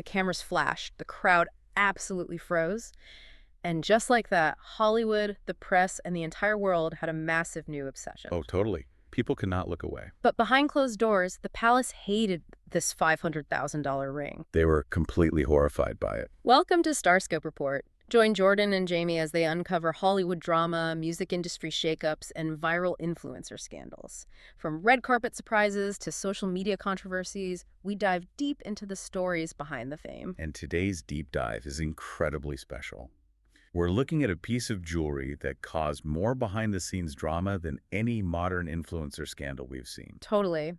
the cameras flashed, the crowd absolutely froze. And just like that, Hollywood, the press, and the entire world had a massive new obsession. Oh, totally. People could not look away. But behind closed doors, the palace hated this $500,000 ring. They were completely horrified by it. Welcome to Starscope Report. Join Jordan and Jamie as they uncover Hollywood drama, music industry shakeups, and viral influencer scandals. From red carpet surprises to social media controversies, we dive deep into the stories behind the fame. And today's deep dive is incredibly special. We're looking at a piece of jewelry that caused more behind-the-scenes drama than any modern influencer scandal we've seen. Totally.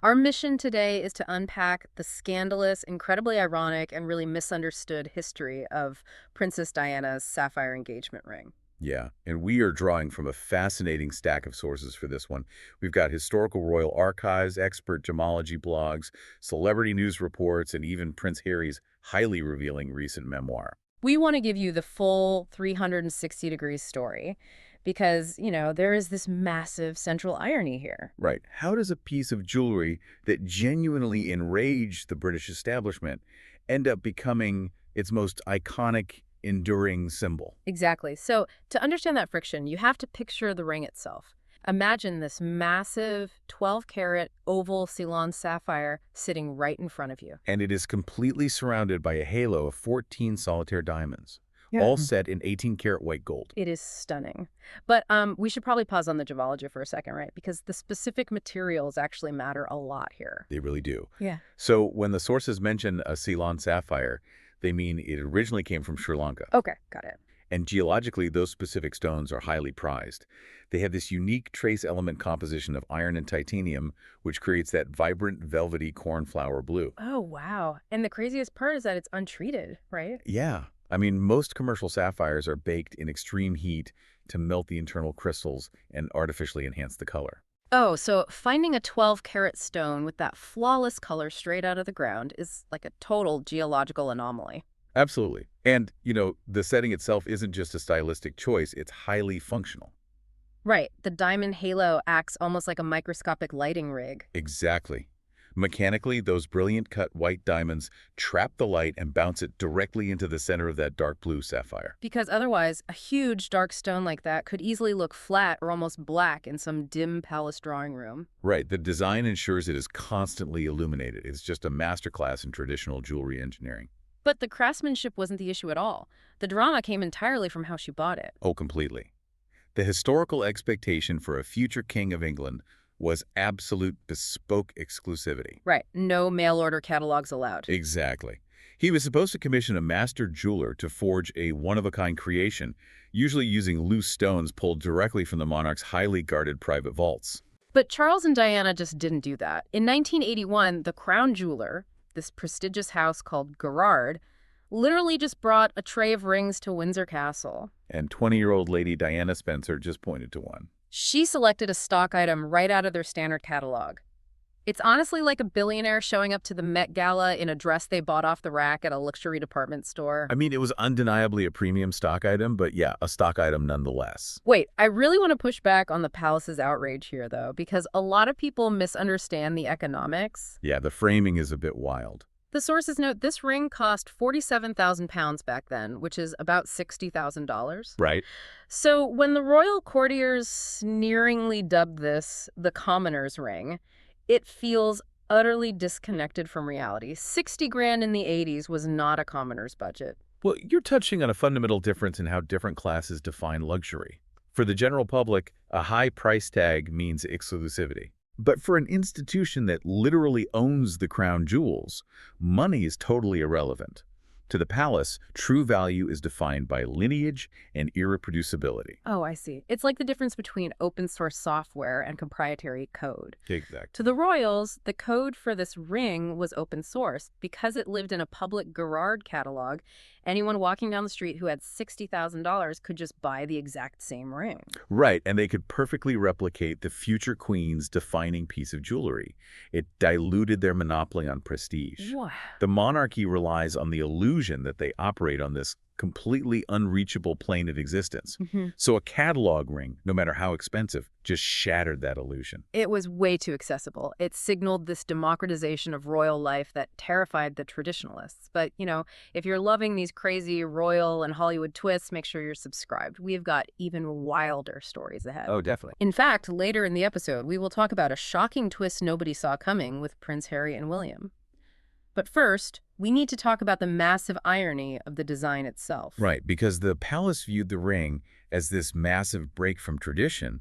Our mission today is to unpack the scandalous, incredibly ironic, and really misunderstood history of Princess Diana's sapphire engagement ring. Yeah, and we are drawing from a fascinating stack of sources for this one. We've got historical royal archives, expert gemology blogs, celebrity news reports, and even Prince Harry's highly revealing recent memoir. We want to give you the full 360-degree story because, there is this massive central irony here. Right. How does a piece of jewelry that genuinely enraged the British establishment end up becoming its most iconic, enduring symbol? Exactly. So to understand that friction, you have to picture the ring itself. Imagine this massive 12-carat oval Ceylon sapphire sitting right in front of you. And it is completely surrounded by a halo of 14 solitaire diamonds, Yeah. all set in 18-karat white gold. It is stunning. But we should probably pause on the gemology for a second, right? Because the specific materials actually matter a lot here. They really do. Yeah. So when the sources mention a Ceylon sapphire, they mean it originally came from Sri Lanka. Okay, got it. And geologically, those specific stones are highly prized. They have this unique trace element composition of iron and titanium, which creates that vibrant, velvety cornflower blue. Oh, wow. And the craziest part is that it's untreated, right? Yeah. I mean, most commercial sapphires are baked in extreme heat to melt the internal crystals and artificially enhance the color. Oh, so finding a 12-carat stone with that flawless color straight out of the ground is like a total geological anomaly. Absolutely. And, the setting itself isn't just a stylistic choice, it's highly functional. Right. The diamond halo acts almost like a microscopic lighting rig. Exactly. Mechanically, those brilliant cut white diamonds trap the light and bounce it directly into the center of that dark blue sapphire. Because otherwise, a huge dark stone like that could easily look flat or almost black in some dim palace drawing room. Right. The design ensures it is constantly illuminated. It's just a masterclass in traditional jewelry engineering. But the craftsmanship wasn't the issue at all. The drama came entirely from how she bought it. Oh, completely. The historical expectation for a future king of England was absolute bespoke exclusivity. Right. No mail-order catalogs allowed. Exactly. He was supposed to commission a master jeweler to forge a one-of-a-kind creation, usually using loose stones pulled directly from the monarch's highly guarded private vaults. But Charles and Diana just didn't do that. In 1981, the crown jeweler, this prestigious house called Garrard, literally just brought a tray of rings to Windsor Castle. And 20-year-old Lady Diana Spencer just pointed to one. She selected a stock item right out of their standard catalog. It's honestly like a billionaire showing up to the Met Gala in a dress they bought off the rack at a luxury department store. I mean, it was undeniably a premium stock item, but yeah, a stock item nonetheless. Wait, I really want to push back on the palace's outrage here, though, because a lot of people misunderstand the economics. Yeah, the framing is a bit wild. The sources note this ring cost £47,000 back then, which is about $60,000. Right. So when the royal courtiers sneeringly dubbed this the commoner's ring, it feels utterly disconnected from reality. 60 grand in the 80s was not a commoner's budget. Well, you're touching on a fundamental difference in how different classes define luxury. For the general public, a high price tag means exclusivity. But for an institution that literally owns the crown jewels, money is totally irrelevant. To the palace, true value is defined by lineage and irreproducibility. Oh, I see. It's like the difference between open source software and proprietary code. Exactly. To the royals, the code for this ring was open source. Because it lived in a public Garrard catalog, anyone walking down the street who had $60,000 could just buy the exact same ring. Right, and they could perfectly replicate the future queen's defining piece of jewelry. It diluted their monopoly on prestige. Wow. The monarchy relies on the illusion that they operate on this completely unreachable plane of existence. Hmm. So a catalog ring, no matter how expensive, just shattered that illusion. It was way too accessible. It signaled this democratization of royal life that terrified the traditionalists. But, if you're loving these crazy royal and Hollywood twists, make sure you're subscribed. We've got even wilder stories ahead. Oh, definitely. In fact, later in the episode, we will talk about a shocking twist nobody saw coming with Prince Harry and William. But first, we need to talk about the massive irony of the design itself. Right, because the palace viewed the ring as this massive break from tradition,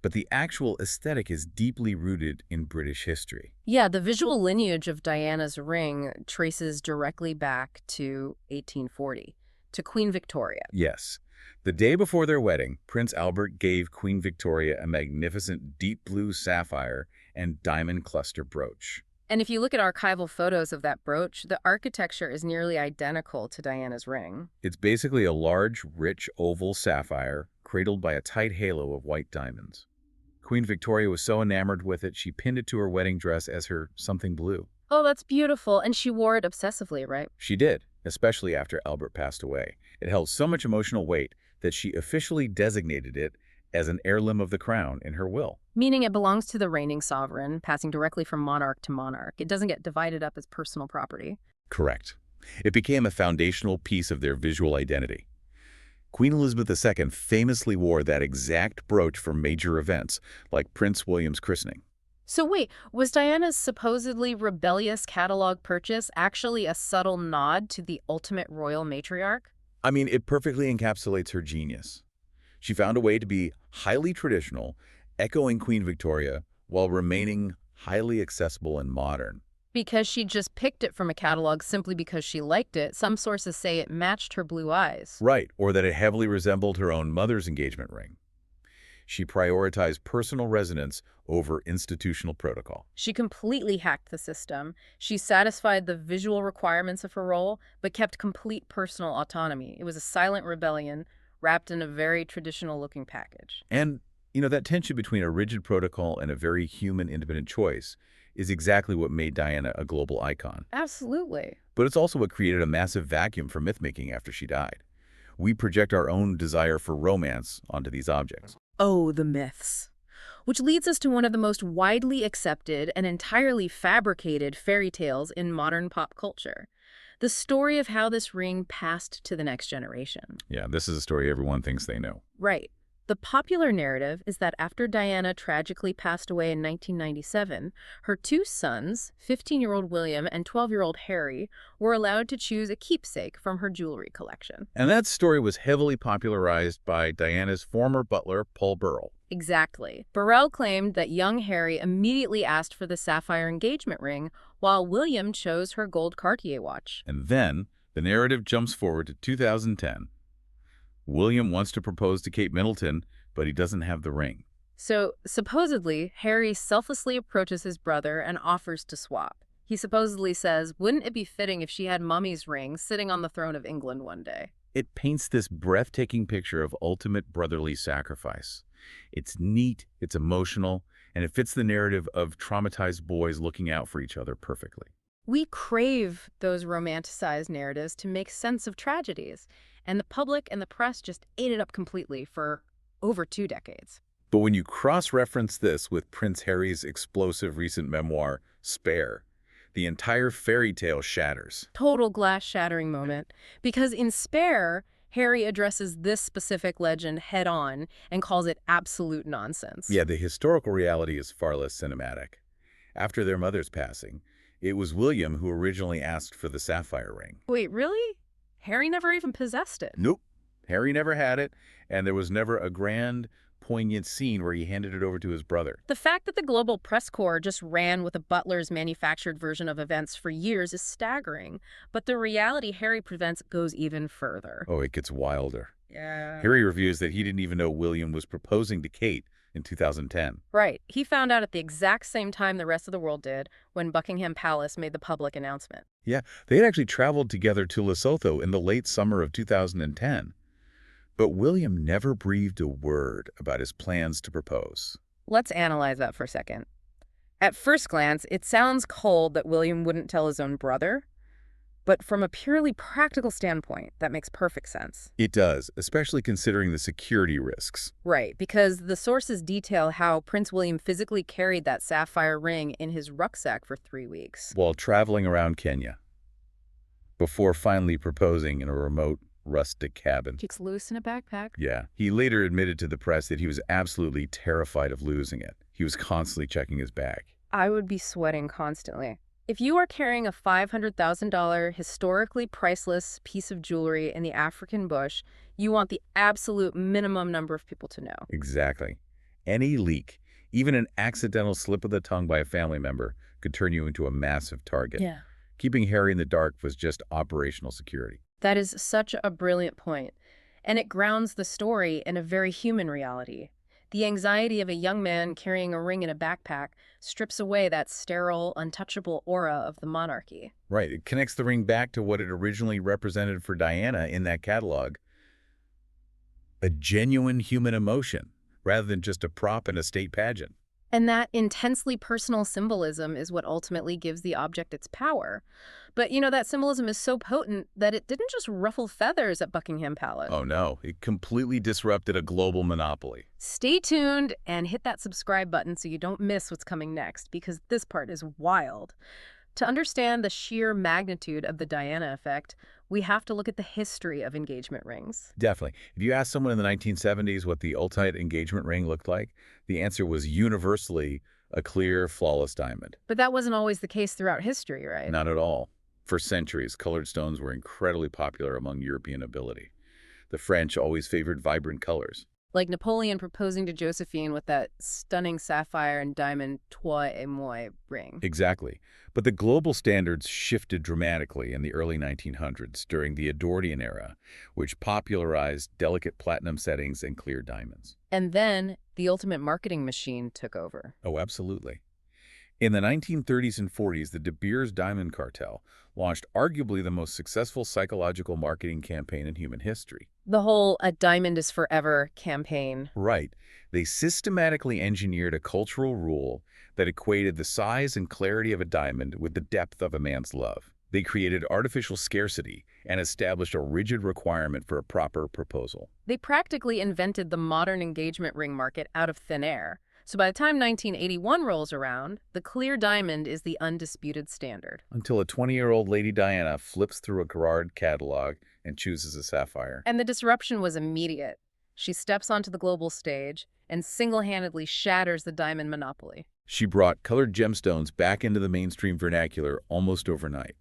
but the actual aesthetic is deeply rooted in British history. Yeah, the visual lineage of Diana's ring traces directly back to 1840, to Queen Victoria. Yes. The day before their wedding, Prince Albert gave Queen Victoria a magnificent deep blue sapphire and diamond cluster brooch. And if you look at archival photos of that brooch, the architecture is nearly identical to Diana's ring. It's basically a large, rich oval sapphire cradled by a tight halo of white diamonds. Queen Victoria was so enamored with it, she pinned it to her wedding dress as her something blue. Oh, that's beautiful. And she wore it obsessively, right? She did, especially after Albert passed away. It held so much emotional weight that she officially designated it as an heirloom of the crown in her will. Meaning it belongs to the reigning sovereign, passing directly from monarch to monarch. It doesn't get divided up as personal property. Correct. It became a foundational piece of their visual identity. Queen Elizabeth II famously wore that exact brooch for major events, like Prince William's christening. So wait, was Diana's supposedly rebellious catalog purchase actually a subtle nod to the ultimate royal matriarch? I mean, it perfectly encapsulates her genius. She found a way to be highly traditional, echoing Queen Victoria, while remaining highly accessible and modern. Because she just picked it from a catalog simply because she liked it. Some sources say it matched her blue eyes. Right, or that it heavily resembled her own mother's engagement ring. She prioritized personal resonance over institutional protocol. She completely hacked the system. She satisfied the visual requirements of her role, but kept complete personal autonomy. It was a silent rebellion wrapped in a very traditional-looking package. And, that tension between a rigid protocol and a very human, independent choice is exactly what made Diana a global icon. Absolutely. But it's also what created a massive vacuum for myth-making after she died. We project our own desire for romance onto these objects. Oh, the myths. Which leads us to one of the most widely accepted and entirely fabricated fairy tales in modern pop culture. The story of how this ring passed to the next generation. Yeah, this is a story everyone thinks they know. Right. The popular narrative is that after Diana tragically passed away in 1997, her two sons, 15-year-old William and 12-year-old Harry, were allowed to choose a keepsake from her jewelry collection. And that story was heavily popularized by Diana's former butler, Paul Burrell. Exactly. Burrell claimed that young Harry immediately asked for the sapphire engagement ring, while William chose her gold Cartier watch. And then the narrative jumps forward to 2010. William wants to propose to Kate Middleton, but he doesn't have the ring. So, supposedly, Harry selflessly approaches his brother and offers to swap. He supposedly says, wouldn't it be fitting if she had Mummy's ring sitting on the throne of England one day? It paints this breathtaking picture of ultimate brotherly sacrifice. It's neat, it's emotional, and it fits the narrative of traumatized boys looking out for each other perfectly. We crave those romanticized narratives to make sense of tragedies, and the public and the press just ate it up completely for over 2 decades. But when you cross-reference this with Prince Harry's explosive recent memoir, Spare, the entire fairy tale shatters. Total glass-shattering moment. Because in Spare, Harry addresses this specific legend head-on and calls it absolute nonsense. Yeah, the historical reality is far less cinematic. After their mother's passing, it was William who originally asked for the sapphire ring. Wait, really? Harry never even possessed it? Nope. Harry never had it, and there was never a grand, poignant scene where he handed it over to his brother. The fact that the global press corps just ran with a butler's manufactured version of events for years is staggering. But the reality Harry presents goes even further. Oh, it gets wilder. Yeah. Harry reveals that he didn't even know William was proposing to Kate in 2010. Right. He found out at the exact same time the rest of the world did, when Buckingham Palace made the public announcement. Yeah, they had actually traveled together to Lesotho in the late summer of 2010. But William never breathed a word about his plans to propose. Let's analyze that for a second. At first glance, it sounds cold that William wouldn't tell his own brother. But from a purely practical standpoint, that makes perfect sense. It does, especially considering the security risks. Right, because the sources detail how Prince William physically carried that sapphire ring in his rucksack for 3 weeks. While traveling around Kenya, before finally proposing in a remote, rustic cabin. Kicks loose in a backpack. Yeah. He later admitted to the press that he was absolutely terrified of losing it. He was constantly checking his bag. I would be sweating constantly. If you are carrying a $500,000 historically priceless piece of jewelry in the African bush, you want the absolute minimum number of people to know. Exactly. Any leak, even an accidental slip of the tongue by a family member, could turn you into a massive target. Yeah. Keeping Harry in the dark was just operational security. That is such a brilliant point, and it grounds the story in a very human reality. The anxiety of a young man carrying a ring in a backpack strips away that sterile, untouchable aura of the monarchy. Right. It connects the ring back to what it originally represented for Diana in that catalog. A genuine human emotion, rather than just a prop in a state pageant. And that intensely personal symbolism is what ultimately gives the object its power. But, that symbolism is so potent that it didn't just ruffle feathers at Buckingham Palace. Oh no, it completely disrupted a global monopoly. Stay tuned and hit that subscribe button so you don't miss what's coming next, because this part is wild. To understand the sheer magnitude of the Diana effect, we have to look at the history of engagement rings. Definitely. If you asked someone in the 1970s what the ultimate engagement ring looked like, the answer was universally a clear, flawless diamond. But that wasn't always the case throughout history, right? Not at all. For centuries, colored stones were incredibly popular among European nobility. The French always favored vibrant colors. Like Napoleon proposing to Josephine with that stunning sapphire and diamond toi et moi ring. Exactly. But the global standards shifted dramatically in the early 1900s during the Edwardian era, which popularized delicate platinum settings and clear diamonds. And then the ultimate marketing machine took over. Oh, absolutely. In the 1930s and 40s, the De Beers Diamond Cartel launched arguably the most successful psychological marketing campaign in human history. The whole "a diamond is forever" campaign. Right. They systematically engineered a cultural rule that equated the size and clarity of a diamond with the depth of a man's love. They created artificial scarcity and established a rigid requirement for a proper proposal. They practically invented the modern engagement ring market out of thin air. So by the time 1981 rolls around, the clear diamond is the undisputed standard. Until a 20-year-old Lady Diana flips through a Garrard catalog and chooses a sapphire. And the disruption was immediate. She steps onto the global stage and single-handedly shatters the diamond monopoly. She brought colored gemstones back into the mainstream vernacular almost overnight.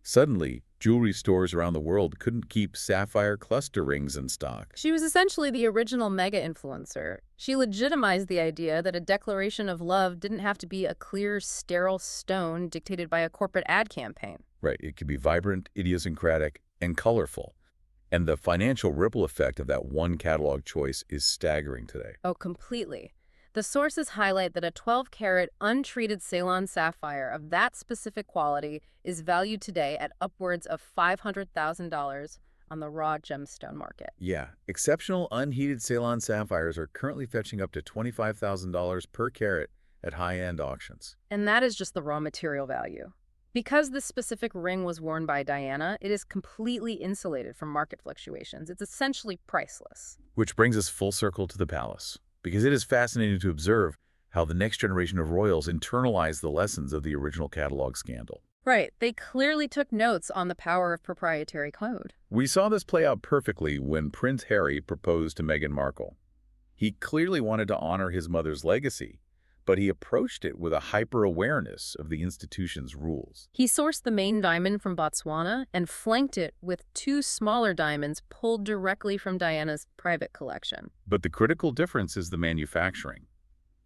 Suddenly, jewelry stores around the world couldn't keep sapphire cluster rings in stock. She was essentially the original mega-influencer. She legitimized the idea that a declaration of love didn't have to be a clear, sterile stone dictated by a corporate ad campaign. Right, it could be vibrant, idiosyncratic, and colorful. And the financial ripple effect of that one catalog choice is staggering today. Oh, completely. The sources highlight that a 12-carat untreated Ceylon sapphire of that specific quality is valued today at upwards of $500,000 on the raw gemstone market. Yeah, exceptional unheated Ceylon sapphires are currently fetching up to $25,000 per carat at high-end auctions. And that is just the raw material value. Because this specific ring was worn by Diana, it is completely insulated from market fluctuations. It's essentially priceless. Which brings us full circle to the palace, because it is fascinating to observe how the next generation of royals internalized the lessons of the original catalog scandal. Right. They clearly took notes on the power of proprietary code. We saw this play out perfectly when Prince Harry proposed to Meghan Markle. He clearly wanted to honor his mother's legacy, but he approached it with a hyper-awareness of the institution's rules. He sourced the main diamond from Botswana and flanked it with 2 smaller diamonds pulled directly from Diana's private collection. But the critical difference is the manufacturing.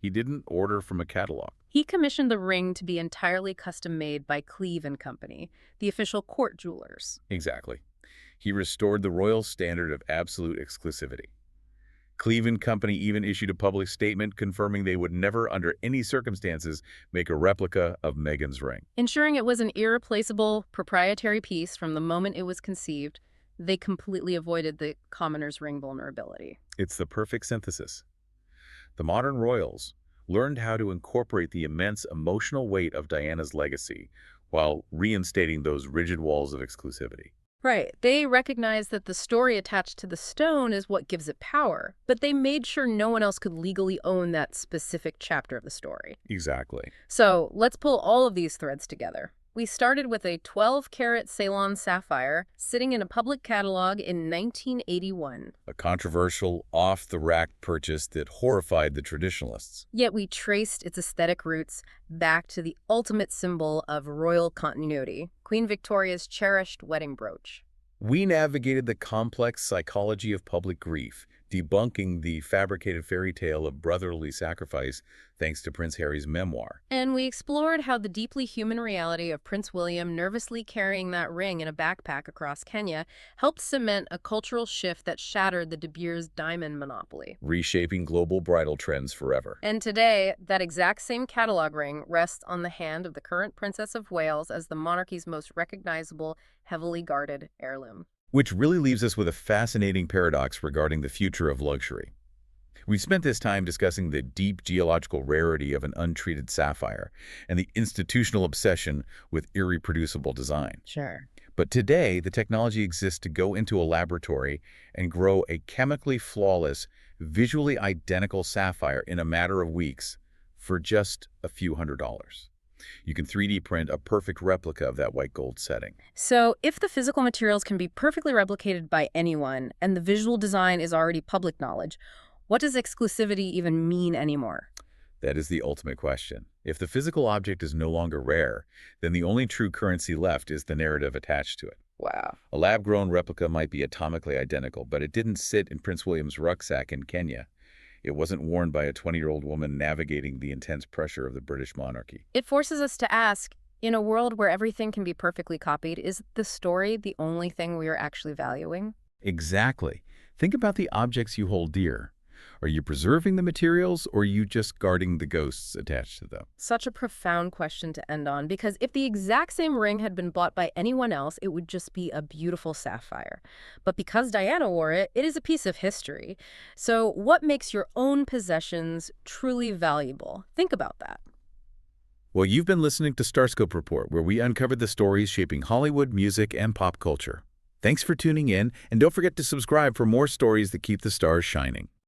He didn't order from a catalog. He commissioned the ring to be entirely custom-made by Cleve & Company, the official court jewelers. Exactly. He restored the royal standard of absolute exclusivity. Cleve & Company even issued a public statement confirming they would never, under any circumstances, make a replica of Meghan's ring. Ensuring it was an irreplaceable, proprietary piece from the moment it was conceived, they completely avoided the commoner's ring vulnerability. It's the perfect synthesis. The modern royals learned how to incorporate the immense emotional weight of Diana's legacy while reinstating those rigid walls of exclusivity. Right. They recognized that the story attached to the stone is what gives it power, but they made sure no one else could legally own that specific chapter of the story. Exactly. So let's pull all of these threads together. We started with a 12-carat Ceylon sapphire sitting in a public catalog in 1981. A controversial, off-the-rack purchase that horrified the traditionalists. Yet we traced its aesthetic roots back to the ultimate symbol of royal continuity, Queen Victoria's cherished wedding brooch. We navigated the complex psychology of public grief, debunking the fabricated fairy tale of brotherly sacrifice thanks to Prince Harry's memoir. And we explored how the deeply human reality of Prince William nervously carrying that ring in a backpack across Kenya helped cement a cultural shift that shattered the De Beers diamond monopoly. Reshaping global bridal trends forever. And today, that exact same catalog ring rests on the hand of the current Princess of Wales as the monarchy's most recognizable, heavily guarded heirloom. Which really leaves us with a fascinating paradox regarding the future of luxury. We've spent this time discussing the deep geological rarity of an untreated sapphire and the institutional obsession with irreproducible design. Sure. But today, the technology exists to go into a laboratory and grow a chemically flawless, visually identical sapphire in a matter of weeks for just a few $100s. You can 3D print a perfect replica of that white gold setting. So if the physical materials can be perfectly replicated by anyone and the visual design is already public knowledge, what does exclusivity even mean anymore? That is the ultimate question. If the physical object is no longer rare, then the only true currency left is the narrative attached to it. Wow. A lab-grown replica might be atomically identical, but it didn't sit in Prince William's rucksack in Kenya. It wasn't worn by a 20-year-old woman navigating the intense pressure of the British monarchy. It forces us to ask, in a world where everything can be perfectly copied, is the story the only thing we are actually valuing? Exactly. Think about the objects you hold dear. Are you preserving the materials, or are you just guarding the ghosts attached to them? Such a profound question to end on, because if the exact same ring had been bought by anyone else, it would just be a beautiful sapphire. But because Diana wore it, it is a piece of history. So what makes your own possessions truly valuable? Think about that. Well, you've been listening to Starscope Report, where we uncovered the stories shaping Hollywood, music, and pop culture. Thanks for tuning in, and don't forget to subscribe for more stories that keep the stars shining.